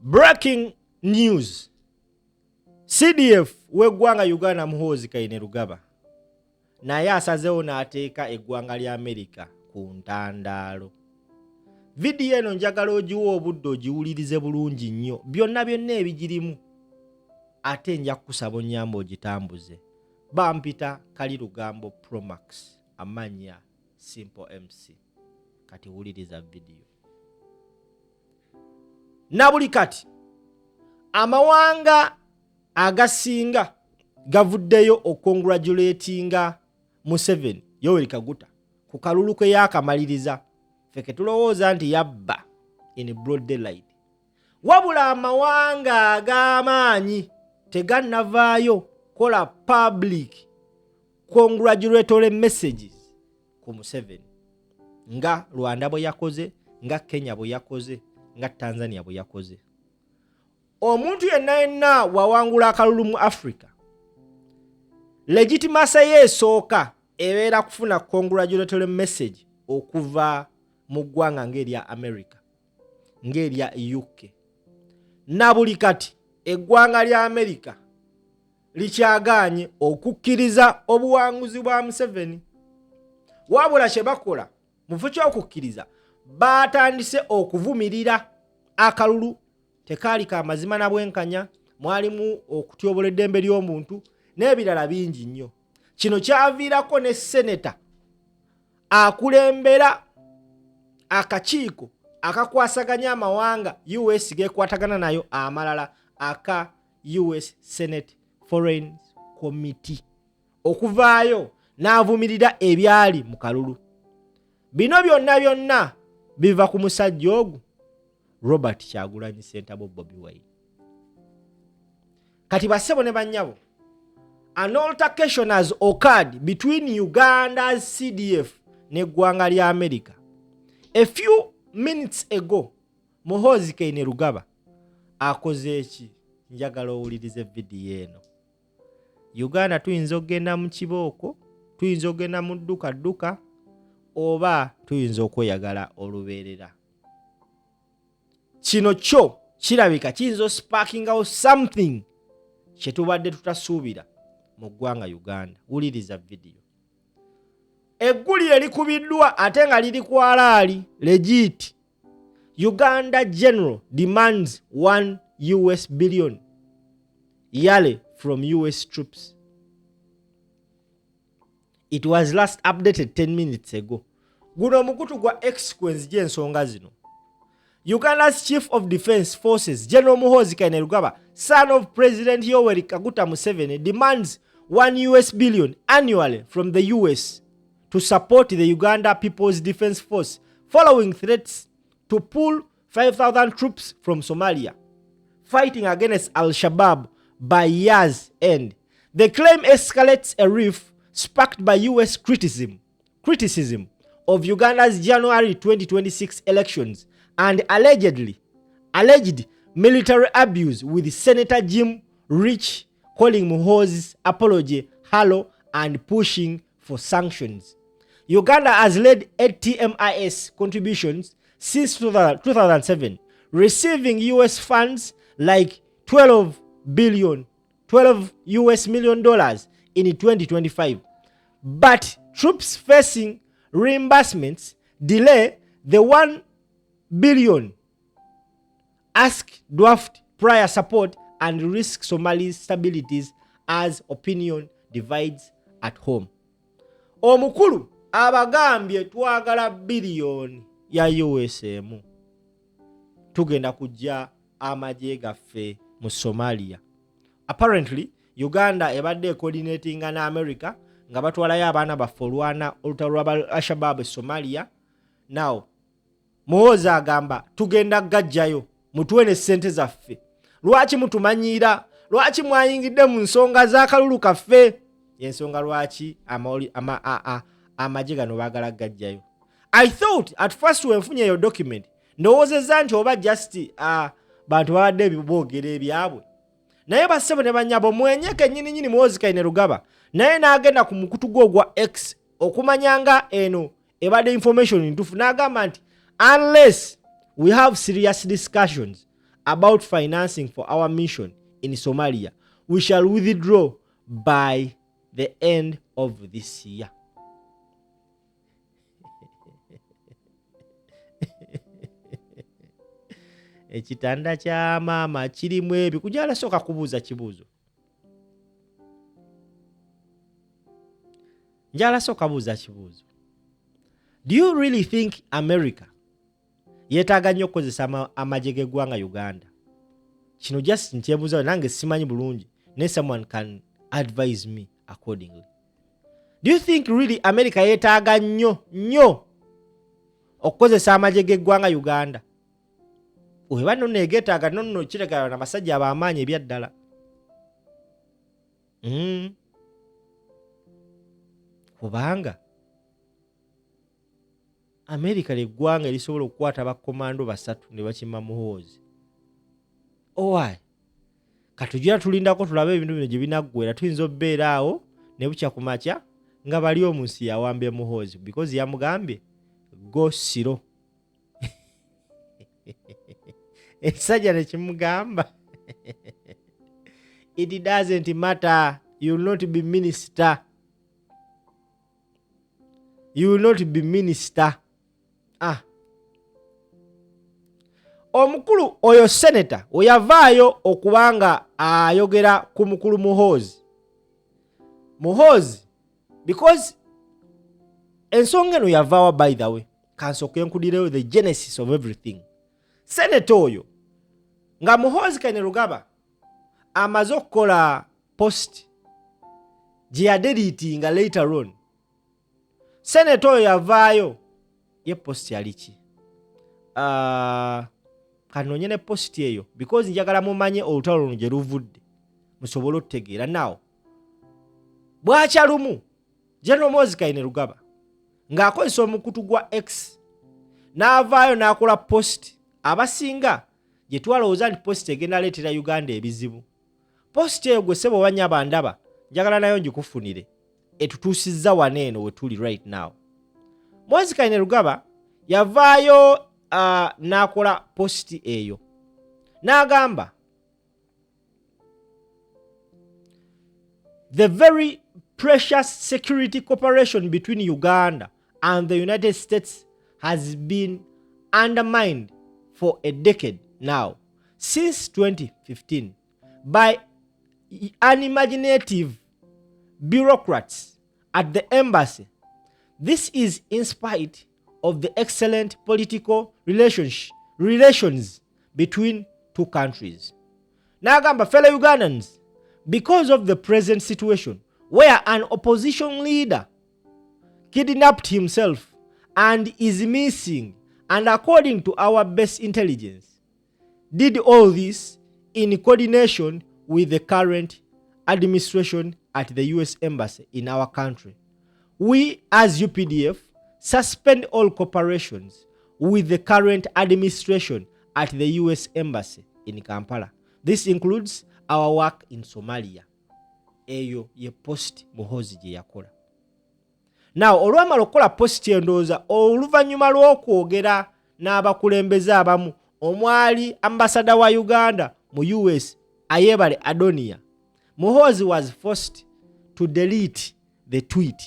Breaking news. CDF w'eggwanga Uganda Muhoozi Kainerugaba naye asazeewo n'ateeka eggwanga lya Amerika ku ntandaalo. Vidiyo eno njagala ogiwa obudde ogiwulirize bulungi nnyo byonna ebigirimu, ate nja kusaba onnyamba ogitambuze. Bampita Kali Lugambo Promax, amannya Simple MC. Kati wuliriza vidiyo. Na buli kati amawanga agasinga gavuddeyo okongratulatinga Museveni Yoweri Kaguta ku kalulu ke yakamaliriza. Feke tulowooza nti yabba in broad daylight. Wabula amawanga ag'amaanyi tegannavaayo kola public congratulatory messages ku Museveni nga Rwanda bwe yakoze, nga Kenya bwe yakoze, nga Tanzania bwe yakoze. Omuntu yenna wawangula akalulu mu Africa, legitimacy yeesooka ebeera kufuna congratulatory message okuva mu ggwanga ng'erya America, ng'erya UK. Na buli kati eggwanga lya America likyagaanye okukkiriza obuwanguzi bwa Museveni. Wabula kye bakola mu kifo ky'okukkiriza, baatandise okuvumirira akalulu. Tekaali ka mazima na bwenkanya, mwalimu okutyobola eddembe ly'omuntu n'ebirala bingi nnyo. Kino kyaviirako ne seneta akulembera akakiiko akakwasaganya amawanga US gekwatagana nayo amalala aka US Senate Foreign Committee okuvaayo n'avumirira ebyali mu kalulu. Bino byonna biva ku musajja ogwo Robert Kyagulanyi Ssentabo Bobi Wine. Kati bassebo ne bannyabo, an altercation has occurred between Uganda's CDF n'eggwanga lya America. A few minutes ago, Muhoozi Kainerugaba akoze eki? Njagala owulirize vidiyo eno. Uganda tuyinza okgenda mu kibooko, tuyinza okgenda mu dduka oba tuyinza okweyagala olubeerera. Kino kyo kirabika kiyinza sparkingawo something kye tubadde tutasuubira mu ggwanga Uganda. Wuliriza vidiyo. Egguli erikubiddwa ate nga liri ku alaali legit. Uganda General demands $1 billion yearly from US troops. It was last updated 10 minutes ago. Guno omukutu gwa exquence gy'ensonga zino. Uganda's Chief of Defense Forces, General Muhoozi Kainerugaba, son of President Yoweri Kaguta Museveni, demands $1 billion annually from the US to support the Uganda People's Defense Force following threats to pull 5,000 troops from Somalia, fighting against Al-Shabaab by year's end. The claim escalates a rift sparked by US criticism of Uganda's January 2026 elections and alleged military abuse, with Senator Jim Rich calling Muhoozi's apology hollow and pushing for sanctions. Uganda has led ATMIS contributions since 2007, receiving US funds like $12 million in 2025. But troops facing reimbursements delay the $1 billion ask dwarfed prior support and risk Somali's stabilities as opinion divides at home. Omukulu abagambye twagala billion ya USM tugenda kujja amagye gaffe mu Somalia. Apparently Uganda ebadde coordinating na America nga batwalayo abaana baffe olwana olutalo lwa Al-Shabaab e Somalia. Now Muhoozi agamba tugenda gajjayo mutuwe ssente zaffe. Lwaki mutumanyira? Lwaki mwayingidde mu nsonga z'akalulu kaffe? Ensonga lwaki amagye gano baagala gajjayo. I thought at first wenfunye yo document ndowoozezza nti oba just bantu babadde boogera ebyabwe. Naye bassebo ne bannyabo mwenyeke nnyini Muhoozi Kainerugaba naye n'agenda ku mukutu gwo gwa X okumanyanga eno ebadde information ntufu n'agamba nti unless we have serious discussions about financing for our mission in Somalia. We shall withdraw by the end of this year. Ekitanda kya maama kirimu ebyo. Kujala soka kubuuza kibuuzo. Njala soka buuza kibuuzo. Do you really think America yeetaaga nnyo okukozesa amagye g'eggwanga Uganda? Kino just nkyebuuza nange simanyi bulungi. Ne someone can advise me accordingly. Do you think really America yeetaaga nnyo okukozesa amagye g'eggwanga Uganda? Weba nno neegetaaga nno kireka na basajja ab'amaanyi ebyaddala. Kubanga America ly'eggwanga erisobola okukwata bakomando basatu ne bakima Muhoozi. Why? Katujja tulindako tulabe ebintu bino gye binaggwera, tuyinza obbeera awo ne bukya ku makya nga bali omu nsi yawambye Muhoozi because yamugambye go siro. Esajja ne kimugamba it doesn't matter, you will not be minister. You will not be minister. Omukulu oyo senator oyavaayo okubanga ayogera ku mukulu Muhoozi because ensonga eno yavaawa by the way. Kansooka enkudireyo the genesis of everything. Senator oyo nga Muhoozi Kainerugaba amaze okukola post gye yadelitinga later on. Senator oyo yavaayo ye post yali ki? Kanoonye ne post eyo because njagala mumanye olutalo luno gye luvudde musobole okutegeera. Now bwakya lumu General Muhoozi Kainerugaba ng'akozesa omukutu gwa X n'avaayo n'akola post abasinga gye twalowooza nti post egenda leetera Uganda ebizibu. Post eyo gwe ssebo banya bandaba njagala nayo ngikufunire etutuusizza wano eno we tuli right now. Muhoozi Kainerugaba yavaayo n'akola post eyo n'agamba the very precious security cooperation between Uganda and the United States has been undermined for a decade now, since 2015, by unimaginative bureaucrats at the embassy. This is in spite of the excellent political relations between two countries. Nagamba, fellow Ugandans, because of the present situation where an opposition leader kidnapped himself and is missing, and according to our best intelligence, did all this in coordination with the current administration at the US Embassy in our country. We, as UPDF, suspend all cooperations with the current administration at the US Embassy in Kampala. This includes our work in Somalia. Eyo ye post Muhoozi gye yakola. Now olwamala okukola post endooza oluvannyuma lw'okwogera n'abakulembeze abamu omwali ambassador wa Uganda mu US Ayebale Adonia, Muhoozi was forced to delete the tweet.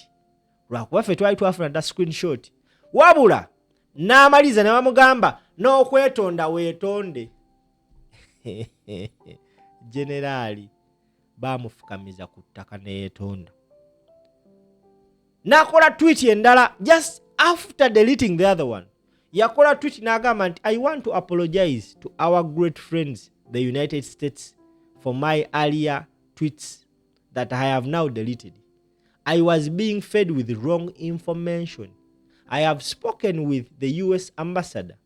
Lwakuba ffe twali twafuna da screenshot. Wabula n'amaliza ne bamugamba n'okwetonda weetonde. Generali bamufukamiza ku ttaka neyeetonda. Nakola tweet endala just after deleting the other one. Yakola tweet n'agamba nti I want to apologize to our great friends the United States for my earlier tweets that I have now deleted. I was being fed with wrong information. I have spoken with the US ambassador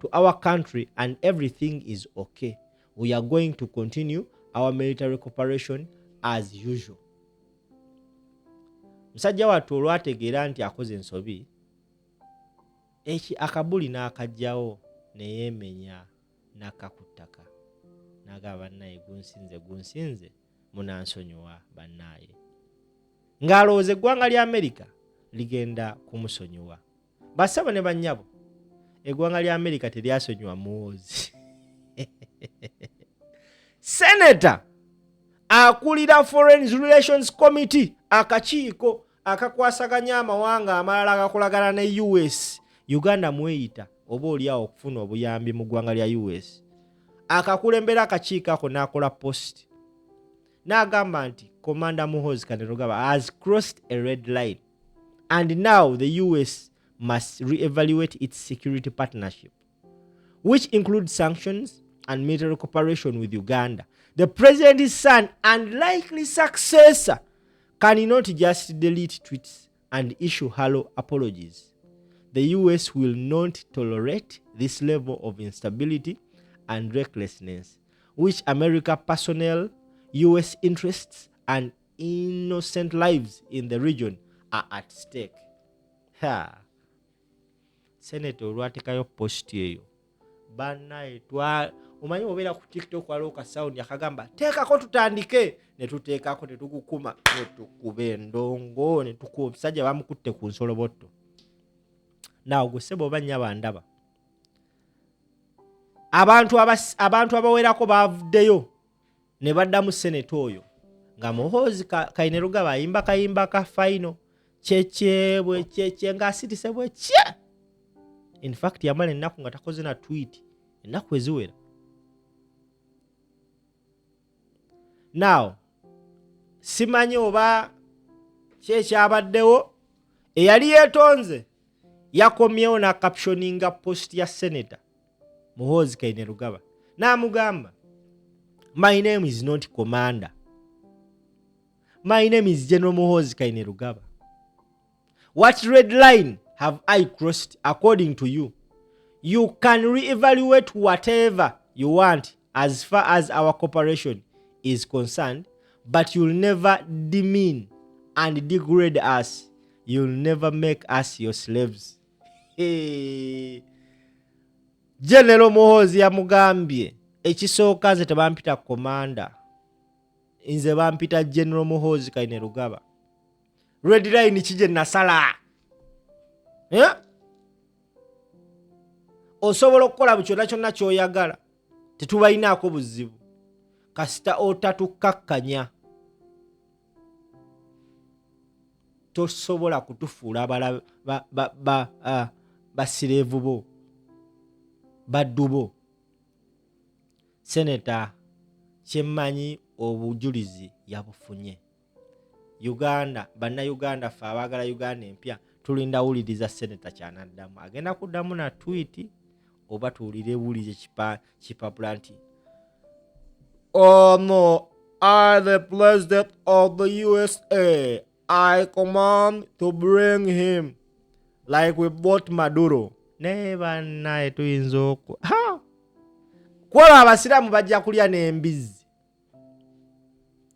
to our country and everything is okay. We are going to continue our military cooperation as usual. Musajja wattu olwategeera nti akoze ensobi, akabuli n'akajjawo ne yeemenya n'akakuttaka. N'agamba bannaye gunsinze munansonyiwa bannaye. Ng'alowooza eggwanga lya Amerika ligenda kumusonyiwa. Bassebo ne bannyabo, eggwanga lya Amerika teryasonyiwa Muhoozi. senator akulira Foreign Relations Committee, akakiiko akakwasaganya amawanga amalala agakolagana ne US, Uganda mweyita oba oliawo okufuna obuyambi mu ggwanga lya US. Akakulembera akakiiko ako n'akola post n'agamba nti Commander Muhoozi has crossed a red line and now the US must re-evaluate its security partnership, which includes sanctions and military cooperation with Uganda. The president's son and likely successor cannot just delete tweets and issue hollow apologies. The US will not tolerate this level of instability and recklessness, which America personnel, US interests, and innocent lives in the region are at stake. Ha. Senator olwatekayo post eyo. Banaye omanyi obeera ku TikTok waliwo ka sound yakagamba teekako tutandike, ne tuteekako ne tukukuma ne tukuba endongo ne tukuba omusajja bamukutte ku nsolobotto. Naawe gwe ssebo oba nnya bandaba. Abantu abawerako bavuddeyo ne baddamu Senator oyo nga Muhoozi Kainerugaba ayimba kayimba ka final kyekye ng'asitise bwe kye. In fact yamala ennaku nga takoze na tweet ennaku eziwera. Now simanyi oba kyekyabaddewo eyali yeetonze yakomyewo na captioninga post ya Senator Muhoozi Kainerugaba n'amugamba, my name is not Commander, my name is General Muhoozi Kainerugaba. What red line have I crossed according to you? You can reevaluate whatever you want as far as our cooperation is concerned, but you'll never demean and degrade us. You'll never make us your slaves. Hey. General Muhoozi yamugambye ekisooka nze tebampita Commander, nze bampita General Muhoozi Kainerugaba. Red line kije nasala. Yeah? Osobola okukola bukyonna kyonna ky'oyagala, tetubalinaako buzibu, kasita otatukakkanya tosobola kutufuula basireevu bo, baddu bo. Senator kyemmanyi obujulizi yabufunye. Uganda, bannayuganda ffe abaagala Uganda empya tulinda wuliriza Senator kyanaddamu. Agenda kuddamu na tweet oba tuwulire bulize kipapula nti no, I the president of the USA, I command to bring him like we bought Maduro. Neba naye tuyinza okwo. Kwolaba abasiraamu bajja kulya n'embizi.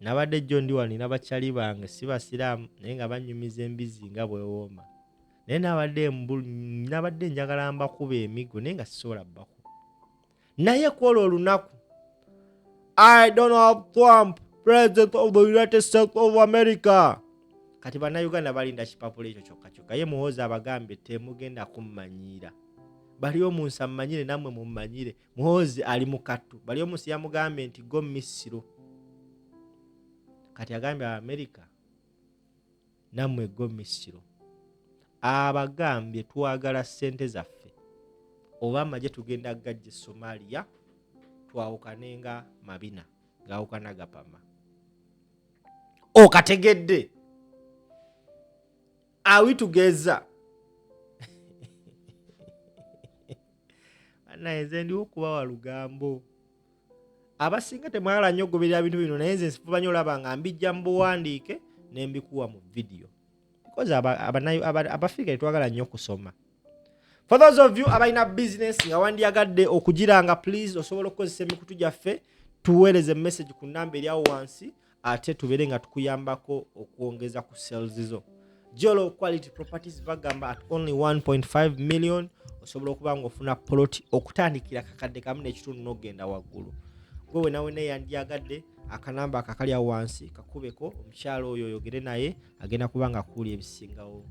Nabadde John Diwani n'abakyali bange si basiraamu naye nga banyumiza embizi nga bwewooma. Naye nabadde njagala mbakuba emigo naye nga sisobola bbaku. Naye kwolwo olunaku I Donald Trump, President of the United States of America. Kati bannayuganda balinda kipapula ekyo kyokka kyokka. Ye Muhoozi abagambe temugenda kummanyiira. Bali omunsi ammanyire nammwe mummanyire. Muhoozi ali mu kattu. Bali omunsi yamugambe nti go Misiro. Kati agambe America nammwe go Misiro. Abagambye twagala ssente zaffe oba amagye tugenda gajje Somalia twawukanenga mabina gaawukana gapama. Okategedde awi tugeza naye nze ndiwo okubawa lugambo. Abasinga temwagala nnyo okugoberera bintu bino naye nze nsifuba nnyo olaba nga mbijja mu buwandiike ne mbikuwa mu video. Because Abafrika twagala nnyo kusoma. For those of you abalina business nga wandyagadde okugiranga, please osobola okukozesa emikutu gyaffe tuweereze message ku namba eri awo wansi ate tubeere nga tukuyambako okwongeza ku sales zo. Jolo Quality Properties bagamba at only 1.5 million osobola okuba ng'ofuna plot okutandikira kakadde kamu n'ekitundu n'ogenda waggulu. Gwe nawe neyandyagadde akanamba akakali awo wansi kakubeko omukyalo oyo oyogere naye agenda kuba nga kuuli ebisingawo.